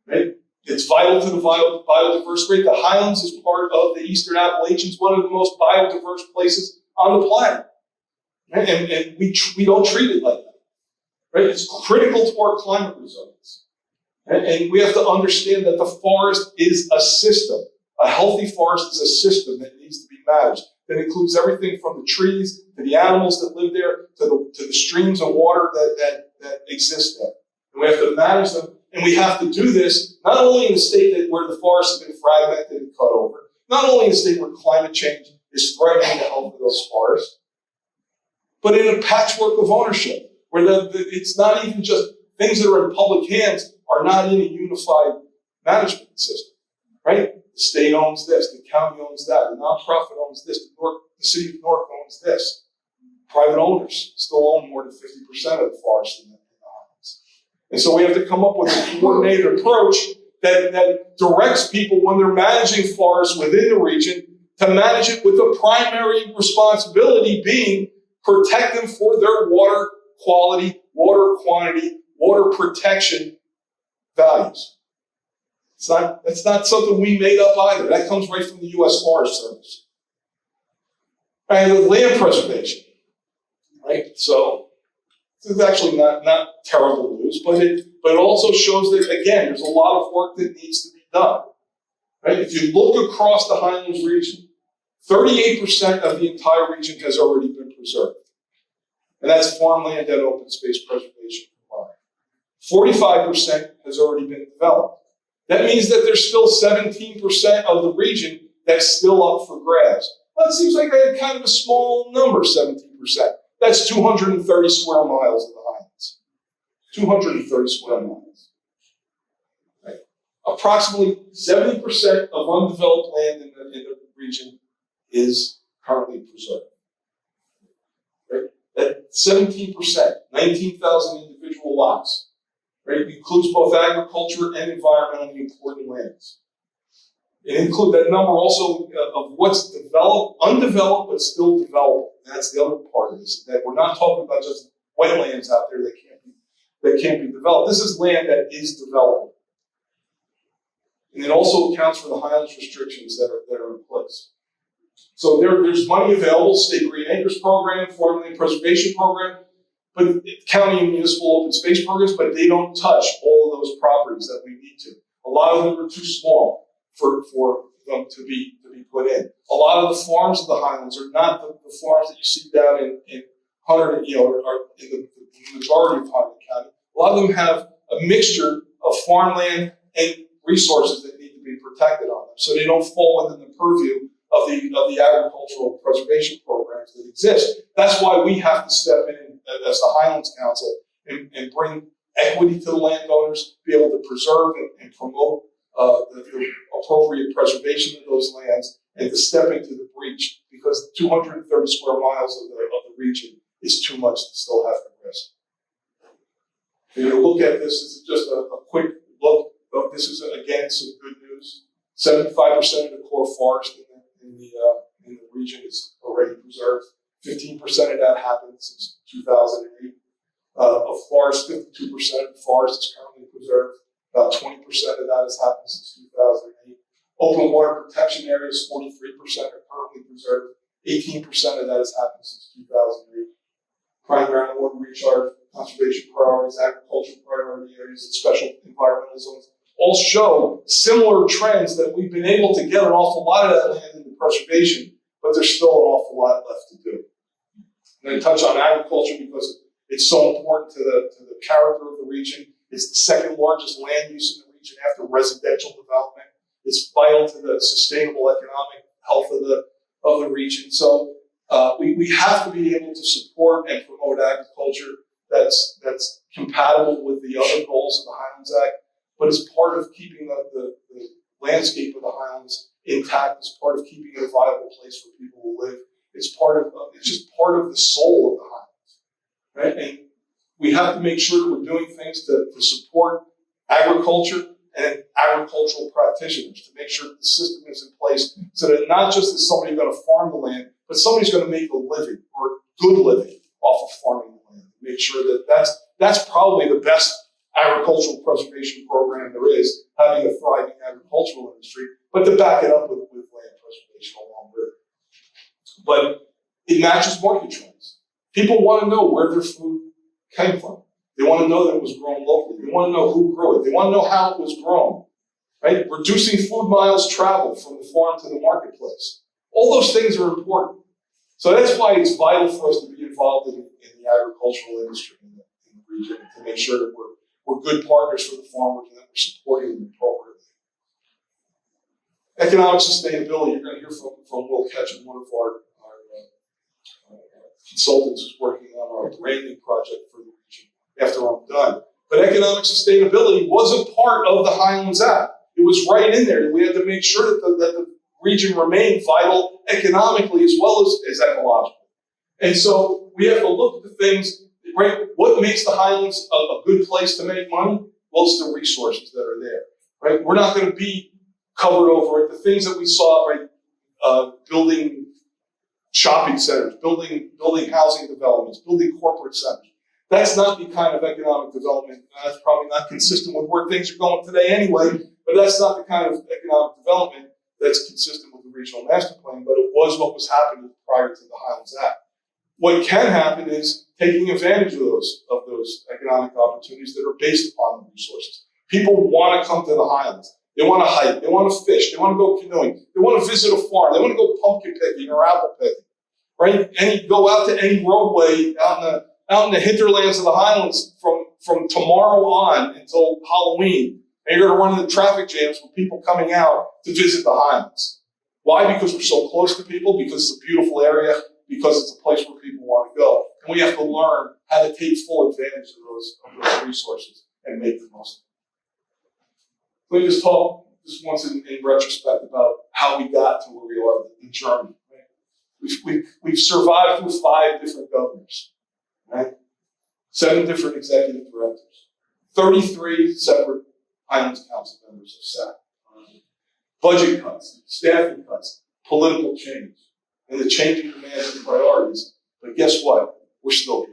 right? It's vital to the biodiverse rate. The Highlands is part of the Eastern Appalachians, one of the most biodiverse places on the planet. Right? And we don't treat it like that. Right? It's critical to our climate resilience. Right? And we have to understand that the forest is a system. A healthy forest is a system that needs to be managed. That includes everything from the trees to the animals that live there to the streams of water that exist there. And we have to manage them. And we have to do this not only in a state where the forests have been fragmented and cut over, not only in a state where climate change is threatening the health of those forests, but in a patchwork of ownership, where it's not even just things that are in public hands are not in a unified management system, right? The state owns this, the county owns that, the nonprofit owns this, the city of Newark owns this. Private owners still own more than 50% of the forest in the Highlands. And so we have to come up with a coordinated approach that directs people when they're managing forests within the region to manage it with the primary responsibility being protect them for their water quality, water quantity, water protection values. That's not something we made up either. That comes right from the U.S. Forest Service. And land preservation, right? So this is actually not terrible news, but it also shows that, again, there's a lot of work that needs to be done. Right? If you look across the Highlands region, 38% of the entire region has already been preserved. And that's farmland and open space preservation combined. 45% has already been developed. That means that there's still 17% of the region that's still up for grabs. Well, that seems like a kind of a small number, 17%. That's 230 square miles of the Highlands. 230 square miles. Right? Approximately 70% of undeveloped land in the region is currently preserved. Right? That 17%, 19,000 individual lots. Right? It includes both agriculture and environmentally important lands. It includes that number also of what's developed, undeveloped, but still developed. That's the other part of this, that we're not talking about just wetlands out there that can't be developed. This is land that is developed. And it also accounts for the Highlands restrictions that are in place. So there's money available, State Green Acres Program, Farmland Preservation Program, but county and municipal open space programs, but they don't touch all of those properties that we need to. A lot of them are too small for them to be put in. A lot of the farms of the Highlands are not the farms that you see down in Hunter, or in the majority of Hunter County. A lot of them have a mixture of farmland and resources that need to be protected on them, so they don't fall within the purview of the agricultural preservation programs that exist. That's why we have to step in as the Highlands Council and bring equity to the landowners, be able to preserve and promote the appropriate preservation of those lands and to step into the breach, because 230 square miles of the region is too much to still have to risk. You're going to look at this as just a quick look. But this is, again, some good news. 75% of the core forest in the region is already preserved. 15% of that happened since 2008. Of forest, 52% of the forest is currently preserved. About 20% of that has happened since 2008. Open water protection areas, 43% are currently preserved. 18% of that has happened since 2008. Prime groundwater recharge, conservation priorities, agricultural priority areas, and special environmental zones all show similar trends that we've been able to get an awful lot of that land into preservation, but there's still an awful lot left to do. I'm going to touch on agriculture because it's so important to the character of the region. It's the second largest land use in the region after residential development. It's vital to the sustainable economic health of the region. So we have to be able to support and promote agriculture that's compatible with the other goals of the Highlands Act, but as part of keeping the landscape of the Highlands intact, as part of keeping it a viable place for people to live. It's just part of the soul of the Highlands, right? And we have to make sure that we're doing things to support agriculture and agricultural practitioners to make sure that the system is in place so that not just is somebody going to farm the land, but somebody's going to make a living or good living off of farming the land. Make sure that that's probably the best agricultural preservation program there is, having a thriving agricultural industry, but to back it up with land preservation along with it. But it matches market trends. People want to know where their food came from. They want to know that it was grown locally. They want to know who grew it. They want to know how it was grown, right? Reducing food miles traveled from the farm to the marketplace. All those things are important. So that's why it's vital for us to be involved in the agricultural industry in the region, to make sure that we're good partners for the farmers and that we're supporting them appropriately. Economic sustainability, you're going to hear from Will Ketchum, one of our consultants who's working on our branding project for the region after I'm done. But economic sustainability wasn't part of the Highlands Act. It was right in there. We had to make sure that the region remained vital economically as well as ecologically. And so we have to look at the things, right? What makes the Highlands a good place to make money? Well, it's the resources that are there, right? We're not going to be covered over it. The things that we saw, right? Building shopping centers, building housing developments, building corporate centers. That's not the kind of economic development. That's probably not consistent with where things are going today anyway, but that's not the kind of economic development that's consistent with the regional master plan, but it was what was happening prior to the Highlands Act. What can happen is taking advantage of those economic opportunities that are based upon the resources. People want to come to the Highlands. They want to hike. They want to fish. They want to go canoeing. They want to visit a farm. They want to go pumpkin picking or apple picking, right? And go out to any roadway out in the hinterlands of the Highlands from tomorrow on until Halloween. And you're going to run into traffic jams with people coming out to visit the Highlands. Why? Because we're so close to people, because it's a beautiful area, because it's a place where people want to go. And we have to learn how to take full advantage of those resources and make the most of them. Let me just talk just once in retrospect about how we got to where we are in Germany. Right? We've survived through 5 different governors, right? 7 different executive directors, 33 separate Highlands Council members have sat. Budget cuts, staffing cuts, political change, and the changing demands and priorities. But guess what? We're still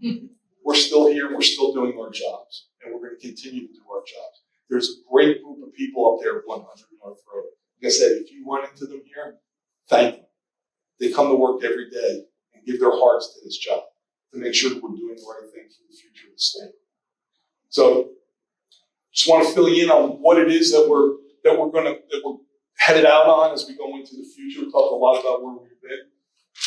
here. We're still here. We're still doing our jobs, and we're going to continue to do our jobs. There's a great group of people up there at 100 North Road. Like I said, if you run into them here, thank them. They come to work every day and give their hearts to this job to make sure that we're doing the right thing for the future of the state. So, just want to fill you in on what it is that we're headed out on as we go into the future. We talked a lot about where we've been.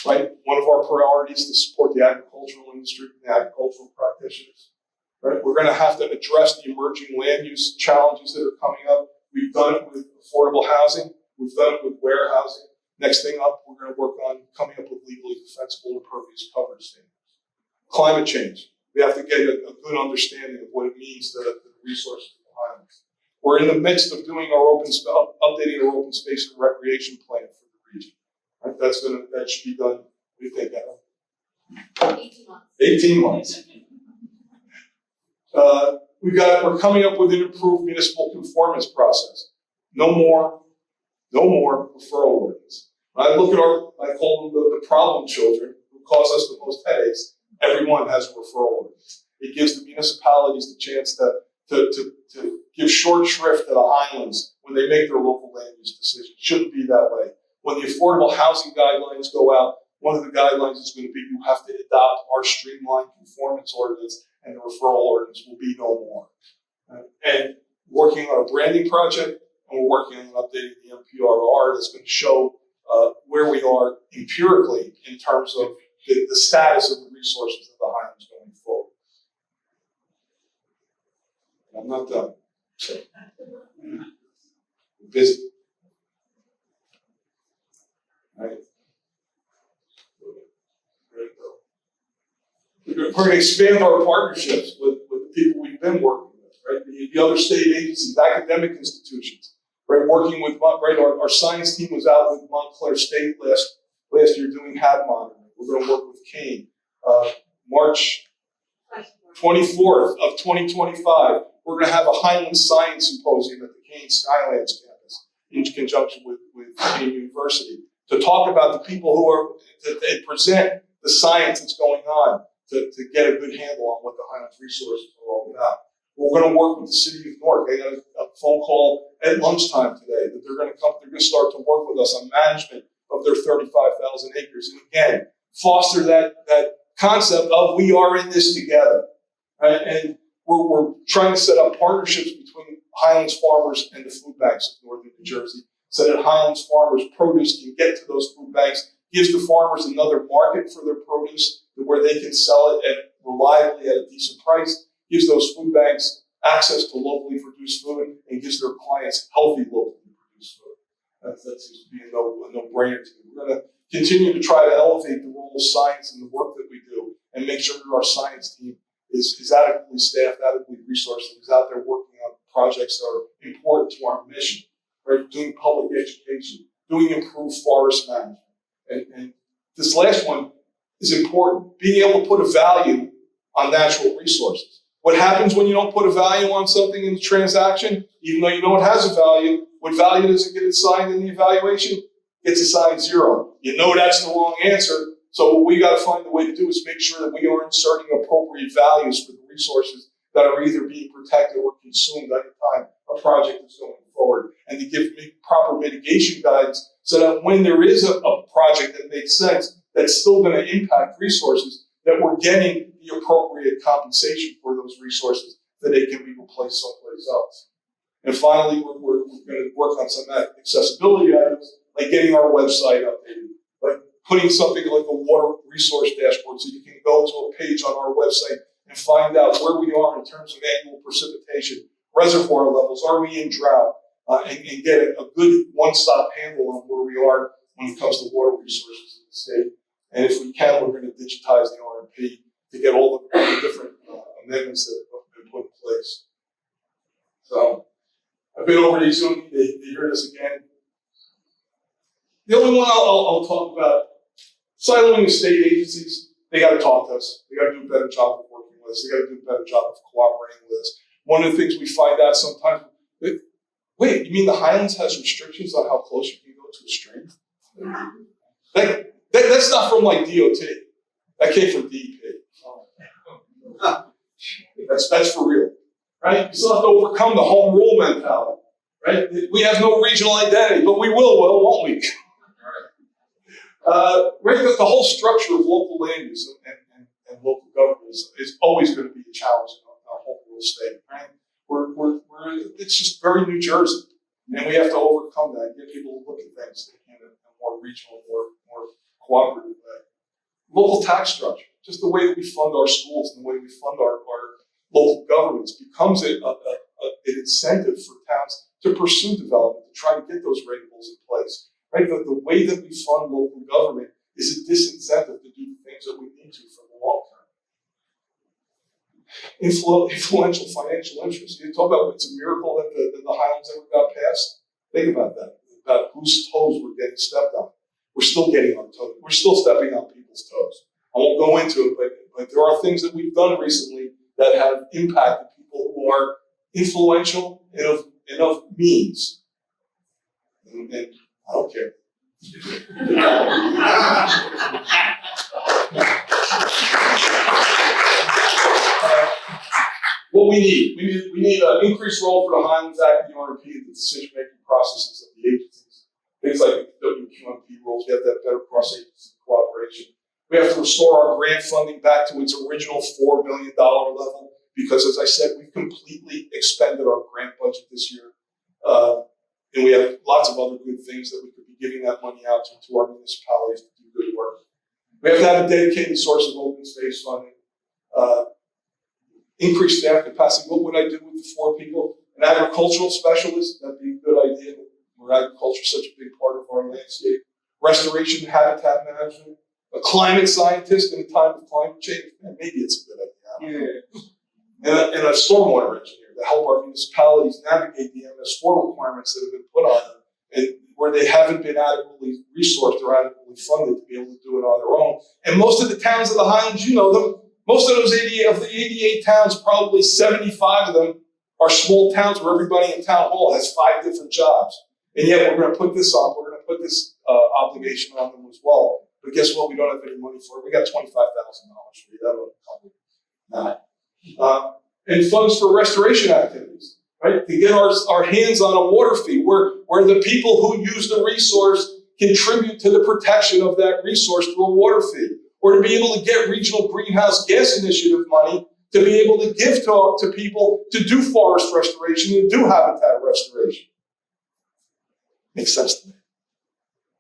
Right, one of our priorities is to support the agricultural industry, the agricultural practitioners. Right, we're going to have to address the emerging land use challenges that are coming up. We've done it with affordable housing. We've done it with warehousing. Next thing up, we're going to work on coming up with legally defensible impervious coverage standards. Climate change. We have to get a good understanding of what it means to the resources of the Highlands. We're in the midst of doing our updating our open space and recreation plan for the region. Right? That should be done, what do you think, Adam? 18 months. 18 months. We're coming up with an improved municipal conformance process. No more referral ordinance. When I look at I call them the problem children who cause us the most headaches. Everyone has a referral ordinance. It gives the municipalities the chance to give short shrift to the Highlands when they make their local land use decisions. It shouldn't be that way. When the affordable housing guidelines go out, one of the guidelines is going to be you have to adopt our streamlined conformance ordinance, and the referral ordinance will be no more. And working on a branding project, and we're working on updating the MPRR that's going to show where we are empirically in terms of the status of the resources of the Highlands going forward. I'm not done. I'm busy. Right. We're going to expand our partnerships with the people we've been working with, right? The other state agencies, academic institutions, right? Working with, right? Our science team was out with Montclair State last year doing HAB monitoring. We're going to work with Kane. March 24th of 2025, we're going to have a Highlands Science Symposium at the Kane Skylands campus in conjunction with Kane University to talk about the people who are, that present the science that's going on to get a good handle on what the Highlands resources are all about. We're going to work with the city of Newark. I got a phone call at lunchtime today that they're going to start to work with us on management of their 35,000 acres. And again, foster that concept of we are in this together. Right? And we're trying to set up partnerships between Highlands farmers and the food banks of northern New Jersey so that Highlands farmers' produce can get to those food banks, gives the farmers another market for their produce where they can sell it reliably at a decent price, gives those food banks access to locally produced food, and gives their clients healthy locally produced food. That seems to be a no-brainer to me. We're going to continue to try to elevate the role of science in the work that we do and make sure that our science team is adequately staffed, adequately resourced, and is out there working on projects that are important to our mission, right? Doing public education, doing improved forest management. And this last one is important, being able to put a value on natural resources. What happens when you don't put a value on something in the transaction, even though you know it has a value, what value does it get assigned in the evaluation? It gets assigned 0. You know that's the wrong answer, so what we got to find a way to do is make sure that we are inserting appropriate values for the resources that are either being protected or consumed at the time a project is going forward, and to give proper mitigation guidance so that when there is a project that makes sense, that's still going to impact resources, that we're getting the appropriate compensation for those resources, that they can be replaced someplace else. And finally, we're going to work on some accessibility items, like getting our website updated, like putting something like a water resource dashboard so you can go to a page on our website and find out where we are in terms of annual precipitation, reservoir levels, are we in drought, and get a good one-stop handle on where we are when it comes to water resources in the state. And if we can, we're going to digitize the RMP to get all the different amendments that have been put in place. So I've been over these, so you need to hear this again. The only one I'll talk about, siloing the state agencies, they got to talk to us. They got to do a better job of working with us. They got to do a better job of cooperating with us. One of the things we find out sometimes, wait, you mean the Highlands has restrictions on how close you can go to a stream? That's not from like DOT. That came from DEP. That's for real, right? You still have to overcome the home rule mentality, right? We have no regional identity, but we will, won't we? Right, the whole structure of local land use and local government is always going to be a challenge in our home rule state, right? It's just very New Jersey, and we have to overcome that and get people to look at things in a more regional, more cooperative way. Local tax structure, just the way that we fund our schools and the way we fund our local governments becomes an incentive for towns to pursue development, to try to get those regulations in place. Right? The way that we fund local government is a disincentive to do the things that we need to for the long influential financial interests. You talk about it's a miracle that the Highlands ever got passed. Think about that, about whose toes we're getting stepped on. We're still getting on toes. We're still stepping on people's toes. I won't go into it, but there are things that we've done recently that have impacted people who are influential and of means. And I don't care. What we need an increased role for the Highlands Act and the RP in the decision-making processes of the agencies. Things like WQMP rules, we have to have better cross-agency cooperation. We have to restore our grant funding back to its original $4 million level because, as I said, we've completely expended our grant budget this year. And we have lots of other good things that we could be giving that money out to our municipalities to do good work. We have to have a dedicated source of open space funding. Increased staff capacity. What would I do with the 4 people? An agricultural specialist, that'd be a good idea. Where agriculture is such a big part of our landscape. Restoration and habitat management. A climate scientist in a time of climate change. Man, maybe it's a good idea. Yeah. And a stormwater engineer to help our municipalities navigate the MS4 requirements that have been put on them, and where they haven't been adequately resourced or adequately funded to be able to do it on their own. And most of the towns of the Highlands, you know them, most of those 88 towns, probably 75 of them are small towns where everybody in town hall has 5 different jobs. And yet we're going to put this on, we're going to put this obligation on them as well. But guess what? We don't have any money for it. We got $25,000 for you. That'll cover that. And funds for restoration activities, right? To get our hands on a water fee where the people who use the resource contribute to the protection of that resource through a water fee. Or to be able to get regional greenhouse gas initiative money to be able to give to people to do forest restoration and do habitat restoration. Makes sense to me.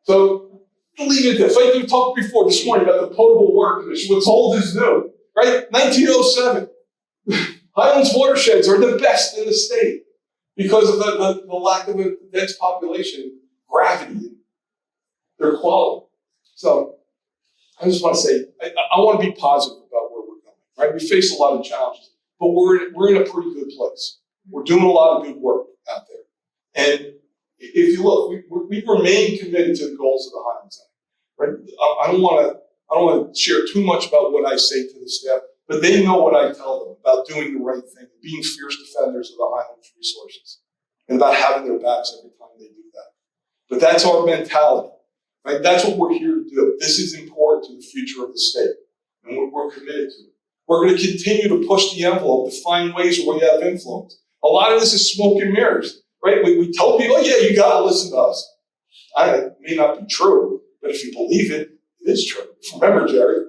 So, I'll leave it at this. Like we talked before this morning about the Potable Water Commission, what's old is new, right? 1907. Highlands watersheds are the best in the state because of the lack of a dense population, gravity, their quality. So, I just want to say, I want to be positive about where we're going, right? We face a lot of challenges, but we're in a pretty good place. We're doing a lot of good work out there. And if you look, we remain committed to the goals of the Highlands Act, right? I don't want to share too much about what I say to the staff, but they know what I tell them about doing the right thing, being fierce defenders of the Highlands resources, and about having their backs every time they do that. But that's our mentality. Right? That's what we're here to do. This is important to the future of the state, and we're committed to it. We're going to continue to push the envelope to find ways where we have influence. A lot of this is smoke and mirrors, right? We tell people, oh, yeah, you got to listen to us. It may not be true, but if you believe it, it is true. Remember, Jerry,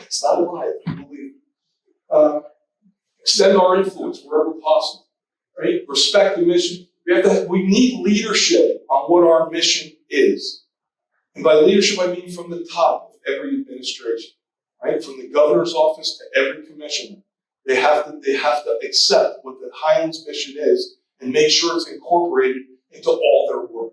it's not a lie if you believe it. Extend our influence wherever possible, right? Respect the mission. We need leadership on what our mission is. And by leadership, I mean from the top of every administration, right? From the governor's office to every commissioner. They have to accept what the Highlands mission is and make sure it's incorporated into all their work.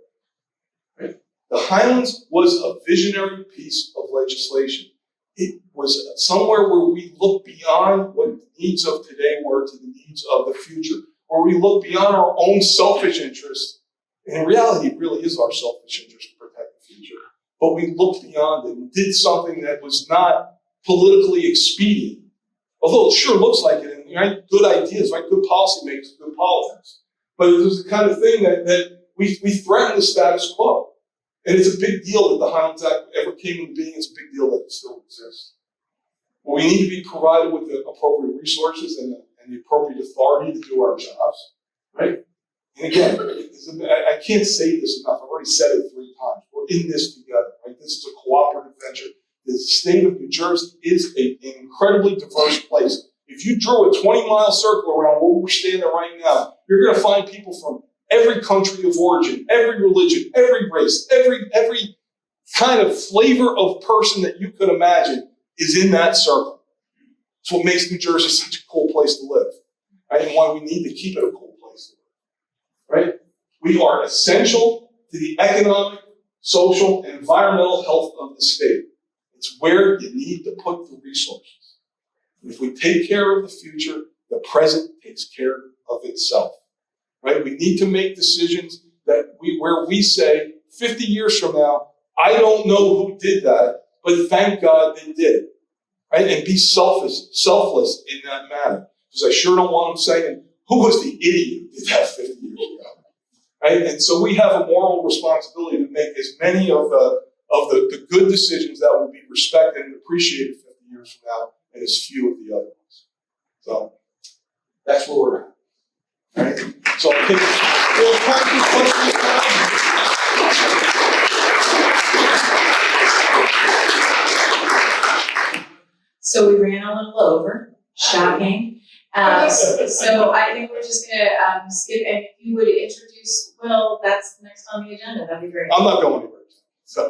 Right? The Highlands was a visionary piece of legislation. It was somewhere where we look beyond what the needs of today were to the needs of the future, where we look beyond our own selfish interests. And in reality, it really is our selfish interest to protect the future. But we looked beyond it and did something that was not politically expedient. Although it sure looks like it, and right, good ideas, right? Good policy makes good politics. But it was the kind of thing that we threaten the status quo. And it's a big deal that the Highlands Act ever came into being. It's a big deal that it still exists. Well, we need to be provided with the appropriate resources and the appropriate authority to do our jobs, right? And again, I can't say this enough. I've already said it 3 times. We're in this together, right? This is a cooperative venture. The state of New Jersey is an incredibly diverse place. If you drew a 20-mile circle around where we're standing right now, you're going to find people from every country of origin, every religion, every race, every kind of flavor of person that you could imagine is in that circle. It's what makes New Jersey such a cool place to live, right? And why we need to keep it a cool place to live, right? We are essential to the economic, social, and environmental health of the state. It's where you need to put the resources. If we take care of the future, the present takes care of itself, right? We need to make decisions where we say 50 years from now, I don't know who did that, but thank God they did, right? And be selfless in that matter. Because I sure don't want them saying, who was the idiot who did that 50 years ago, right? And so we have a moral responsibility to make as many of the good decisions that will be respected and appreciated 50 years from now, and as few of the other ones. So that's where we're at. All right? So I'll take time for questions now. So we ran a little over, shocking. So I think we're just gonna skip, and if you would introduce Will, that's next on the agenda, that'd be great. I'm not going anywhere.